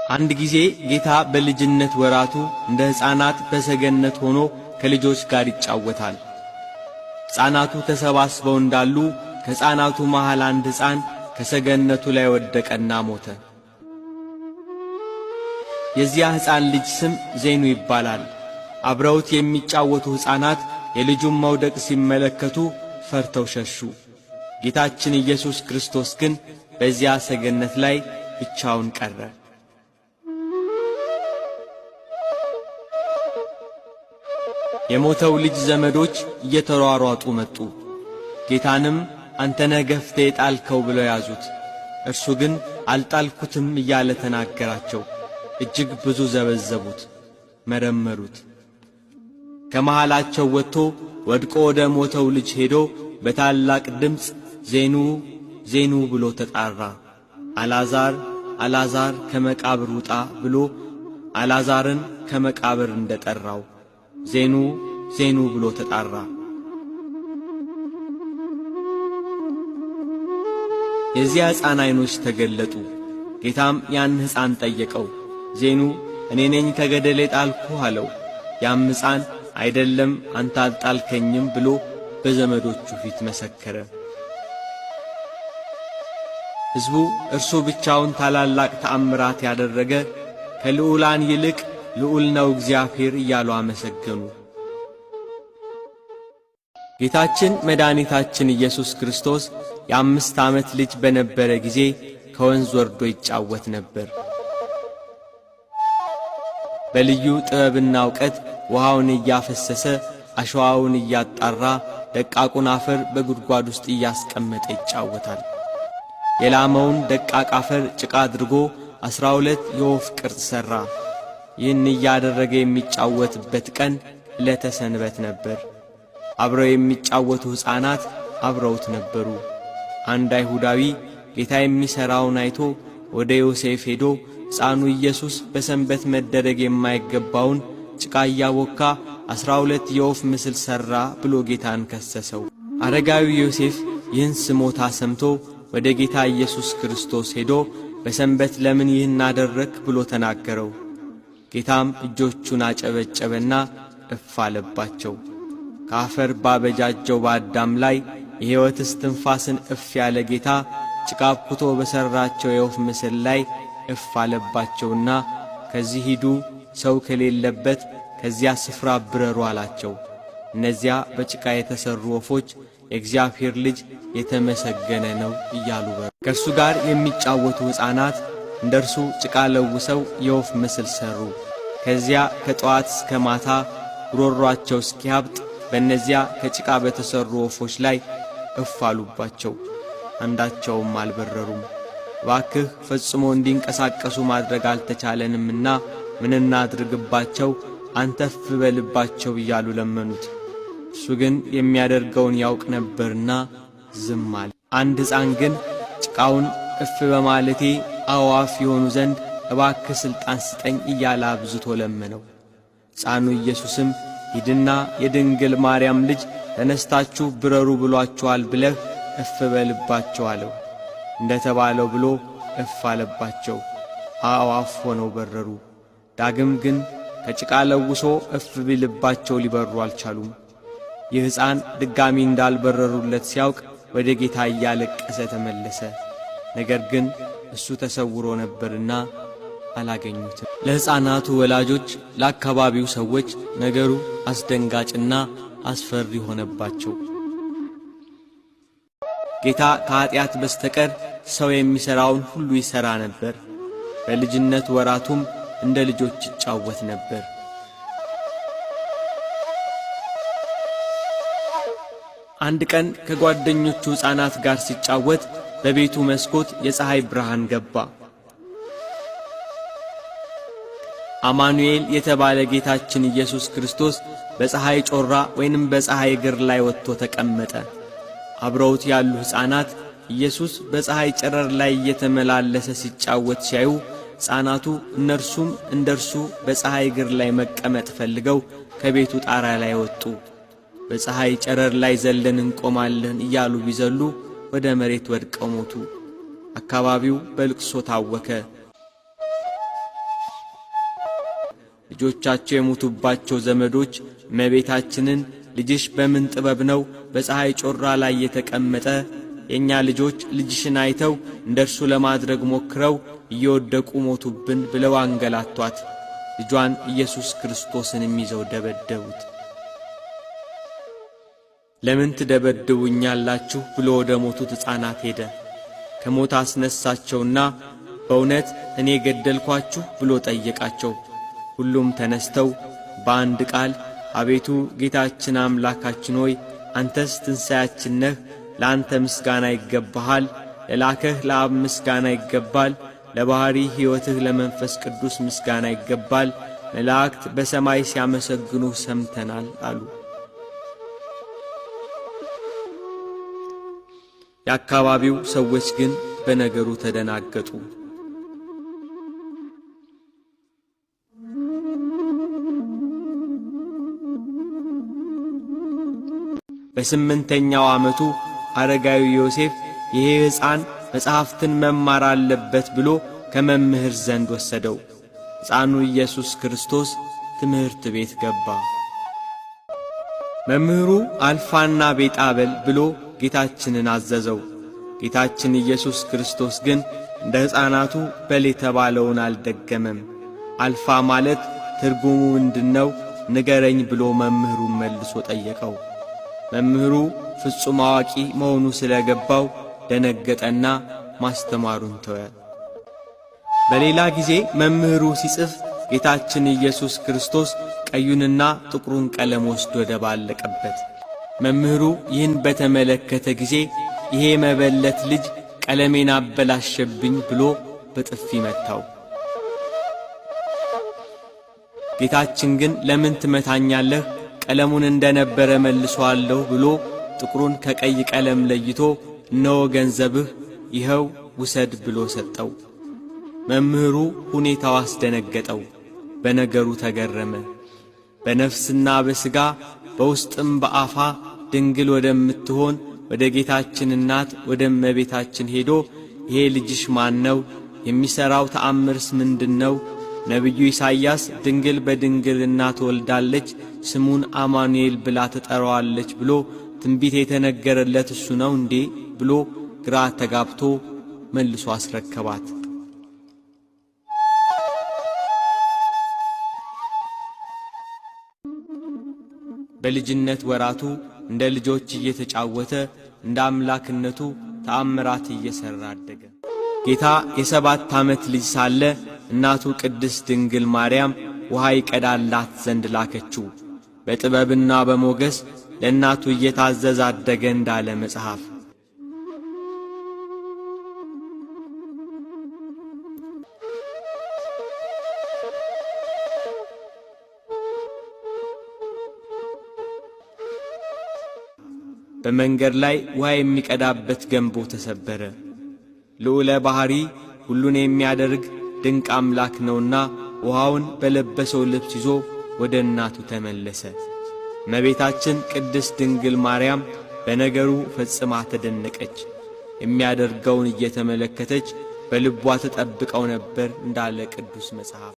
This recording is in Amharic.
አንድ ጊዜ ጌታ በልጅነት ወራቱ እንደ ሕፃናት በሰገነት ሆኖ ከልጆች ጋር ይጫወታል። ሕፃናቱ ተሰባስበው እንዳሉ ከሕፃናቱ መሃል አንድ ሕፃን ከሰገነቱ ላይ ወደቀና ሞተ። የዚያ ሕፃን ልጅ ስም ዜኑ ይባላል። አብረውት የሚጫወቱ ሕፃናት የልጁን መውደቅ ሲመለከቱ ፈርተው ሸሹ። ጌታችን ኢየሱስ ክርስቶስ ግን በዚያ ሰገነት ላይ ብቻውን ቀረ። የሞተው ልጅ ዘመዶች እየተሯሯጡ መጡ። ጌታንም አንተ ነህ ገፍተህ የጣልከው ብለው ያዙት። እርሱ ግን አልጣልኩትም እያለ ተናገራቸው። እጅግ ብዙ ዘበዘቡት፣ መረመሩት። ከመሃላቸው ወጥቶ ወድቆ ወደ ሞተው ልጅ ሄዶ በታላቅ ድምፅ ዜኑ ዜኑ ብሎ ተጣራ። አልዓዛር አልዓዛር ከመቃብር ውጣ ብሎ አልዓዛርን ከመቃብር እንደጠራው ዜኑ ዜኑ ብሎ ተጣራ። የዚያ ሕፃን ዓይኖች ተገለጡ። ጌታም ያን ሕፃን ጠየቀው። ዜኑ እኔ ነኝ ከገደል የጣልኩህ አለው። ያም ሕፃን አይደለም አንተ አልጣልከኝም ብሎ በዘመዶቹ ፊት መሰከረ። ሕዝቡ እርሱ ብቻውን ታላላቅ ተአምራት ያደረገ ከልዑላን ይልቅ ልዑል ነው እግዚአብሔር እያሉ አመሰገኑ። ጌታችን መድኃኒታችን ኢየሱስ ክርስቶስ የ5 ዓመት ልጅ በነበረ ጊዜ ከወንዝ ወርዶ ይጫወት ነበር። በልዩ ጥበብና ዕውቀት ውሃውን እያፈሰሰ አሸዋውን እያጣራ ደቃቁን አፈር በጉድጓድ ውስጥ እያስቀመጠ ይጫወታል። የላመውን ደቃቅ አፈር ጭቃ አድርጎ 12 የወፍ ቅርጽ ሠራ። ይህን እያደረገ የሚጫወትበት ቀን ዕለተ ሰንበት ነበር። አብረው የሚጫወቱ ሕፃናት አብረውት ነበሩ። አንድ አይሁዳዊ ጌታ የሚሠራውን አይቶ ወደ ዮሴፍ ሄዶ ሕፃኑ ኢየሱስ በሰንበት መደረግ የማይገባውን ጭቃ እያቦካ 12 የወፍ ምስል ሠራ ብሎ ጌታን ከሰሰው። አረጋዊ ዮሴፍ ይህን ስሞታ ሰምቶ ወደ ጌታ ኢየሱስ ክርስቶስ ሄዶ በሰንበት ለምን ይህን አደረክ ብሎ ተናገረው። ጌታም እጆቹን አጨበጨበና እፍ አለባቸው። ከአፈር ባበጃጀው በአዳም ላይ የሕይወት እስትንፋስን እፍ ያለ ጌታ ጭቃ አብኩቶ በሠራቸው የወፍ ምስል ላይ እፍ አለባቸውና ከዚህ ሂዱ፣ ሰው ከሌለበት ከዚያ ስፍራ ብረሩ አላቸው። እነዚያ በጭቃ የተሠሩ ወፎች የእግዚአብሔር ልጅ የተመሰገነ ነው እያሉ በሩ። ከእርሱ ጋር የሚጫወቱ ሕፃናት እንደ እርሱ ጭቃ ለውሰው የወፍ ምስል ሠሩ። ከዚያ ከጠዋት እስከ ማታ ጉሮሮአቸው እስኪያብጥ በእነዚያ ከጭቃ በተሠሩ ወፎች ላይ እፍ አሉባቸው። አንዳቸውም አልበረሩም። እባክህ ፈጽሞ እንዲንቀሳቀሱ ማድረግ አልተቻለንምና ምን እናድርግባቸው? አንተ እፍ በልባቸው እያሉ ለመኑት። እሱ ግን የሚያደርገውን ያውቅ ነበርና ዝም አለ። አንድ ሕፃን ግን ጭቃውን እፍ በማለቴ አዕዋፍ የሆኑ ዘንድ እባክህ ሥልጣን ስጠኝ እያለ አብዝቶ ለመነው። ሕፃኑ ኢየሱስም ሂድና የድንግል ማርያም ልጅ ተነስታችሁ ብረሩ ብሏችኋል ብለህ እፍ በልባቸው አለው። እንደ ተባለው ብሎ እፍ አለባቸው። አዕዋፍ ሆነው በረሩ። ዳግም ግን ከጭቃ ለውሶ እፍ ቢልባቸው ሊበሩ አልቻሉም። ይህ ሕፃን ድጋሚ እንዳልበረሩለት ሲያውቅ ወደ ጌታ እያለቀሰ ተመለሰ። ነገር ግን እሱ ተሰውሮ ነበርና አላገኙትም። ለሕፃናቱ ወላጆች፣ ለአካባቢው ሰዎች ነገሩ አስደንጋጭና አስፈሪ ሆነባቸው። ጌታ ከኀጢአት በስተቀር ሰው የሚሠራውን ሁሉ ይሠራ ነበር። በልጅነት ወራቱም እንደ ልጆች ይጫወት ነበር። አንድ ቀን ከጓደኞቹ ሕፃናት ጋር ሲጫወት በቤቱ መስኮት የፀሐይ ብርሃን ገባ። አማኑኤል የተባለ ጌታችን ኢየሱስ ክርስቶስ በፀሐይ ጮራ ወይንም በፀሐይ እግር ላይ ወጥቶ ተቀመጠ። አብረውት ያሉ ሕፃናት ኢየሱስ በፀሐይ ጨረር ላይ እየተመላለሰ ሲጫወት ሲያዩ ሕፃናቱ እነርሱም እንደርሱ በፀሐይ እግር ላይ መቀመጥ ፈልገው ከቤቱ ጣራ ላይ ወጡ። በፀሐይ ጨረር ላይ ዘለን እንቆማለን እያሉ ቢዘሉ ወደ መሬት ወድቀው ሞቱ። አካባቢው በልቅሶ ታወከ። ልጆቻቸው የሞቱባቸው ዘመዶች እመቤታችንን ልጅሽ በምን ጥበብ ነው በፀሐይ ጮራ ላይ የተቀመጠ? የእኛ ልጆች ልጅሽን አይተው እንደርሱ ለማድረግ ሞክረው እየወደቁ ሞቱብን ብለው አንገላቷት። ልጇን ኢየሱስ ክርስቶስንም ይዘው ደበደቡት። ለምን ትደበድቡኛላችሁ ብሎ ወደ ሞቱት ሕፃናት ሄደ። ከሞት አስነሳቸውና በእውነት እኔ ገደልኳችሁ ብሎ ጠየቃቸው። ሁሉም ተነስተው በአንድ ቃል አቤቱ ጌታችን አምላካችን ሆይ አንተስ ትንሣያችን ነህ፣ ለአንተ ምስጋና ይገባሃል፣ ለላከህ ለአብ ምስጋና ይገባል፣ ለባሕሪ ሕይወትህ ለመንፈስ ቅዱስ ምስጋና ይገባል፣ መላእክት በሰማይ ሲያመሰግኑህ ሰምተናል አሉ። የአካባቢው ሰዎች ግን በነገሩ ተደናገጡ። በስምንተኛው ዓመቱ አረጋዊ ዮሴፍ ይሄ ሕፃን መጻሕፍትን መማር አለበት ብሎ ከመምህር ዘንድ ወሰደው። ሕፃኑ ኢየሱስ ክርስቶስ ትምህርት ቤት ገባ። መምህሩ አልፋና ቤጣ በል ብሎ ጌታችንን አዘዘው። ጌታችን ኢየሱስ ክርስቶስ ግን እንደ ሕፃናቱ በል የተባለውን አልደገመም። አልፋ ማለት ትርጉሙ ምንድነው ንገረኝ ብሎ መምህሩን መልሶ ጠየቀው። መምህሩ ፍጹም አዋቂ መሆኑ ስለገባው ደነገጠና ማስተማሩን ተወ። በሌላ ጊዜ መምህሩ ሲጽፍ ጌታችን ኢየሱስ ክርስቶስ ቀዩንና ጥቁሩን ቀለም ወስዶ ደባለቀበት። መምህሩ ይህን በተመለከተ ጊዜ ይሄ መበለት ልጅ ቀለሜን አበላሸብኝ ብሎ በጥፊ መታው። ጌታችን ግን ለምን ትመታኛለህ? ቀለሙን እንደነበረ መልሶአለሁ ብሎ ጥቁሩን ከቀይ ቀለም ለይቶ እነሆ ገንዘብህ ይኸው ውሰድ ብሎ ሰጠው። መምህሩ ሁኔታው አስደነገጠው፣ በነገሩ ተገረመ። በነፍስና በሥጋ በውስጥም በአፋ ድንግል ወደምትሆን ወደ ጌታችን እናት ወደ እመቤታችን ሄዶ ይሄ ልጅሽ ማን ነው? የሚሠራው ተአምርስ ምንድነው? ነቢዩ ኢሳይያስ ድንግል በድንግልና ትወልዳለች፣ ስሙን አማኑኤል ብላ ትጠራዋለች ብሎ ትንቢት የተነገረለት እሱ ነው እንዴ ብሎ ግራ ተጋብቶ መልሶ አስረከባት። በልጅነት ወራቱ እንደ ልጆች እየተጫወተ እንደ አምላክነቱ ተአምራት እየሠራ አደገ። ጌታ የ7 ዓመት ልጅ ሳለ እናቱ ቅድስት ድንግል ማርያም ውሃ ይቀዳላት ዘንድ ላከችው። በጥበብና በሞገስ ለእናቱ እየታዘዘ አደገ እንዳለ መጽሐፍ። በመንገድ ላይ ውሃ የሚቀዳበት ገንቦ ተሰበረ። ልዑለ ባሕሪ ሁሉን የሚያደርግ ድንቅ አምላክ ነውና ውሃውን በለበሰው ልብስ ይዞ ወደ እናቱ ተመለሰ። እመቤታችን ቅድስት ድንግል ማርያም በነገሩ ፈጽማ ተደነቀች። የሚያደርገውን እየተመለከተች በልቧ ተጠብቀው ነበር እንዳለ ቅዱስ መጽሐፍ።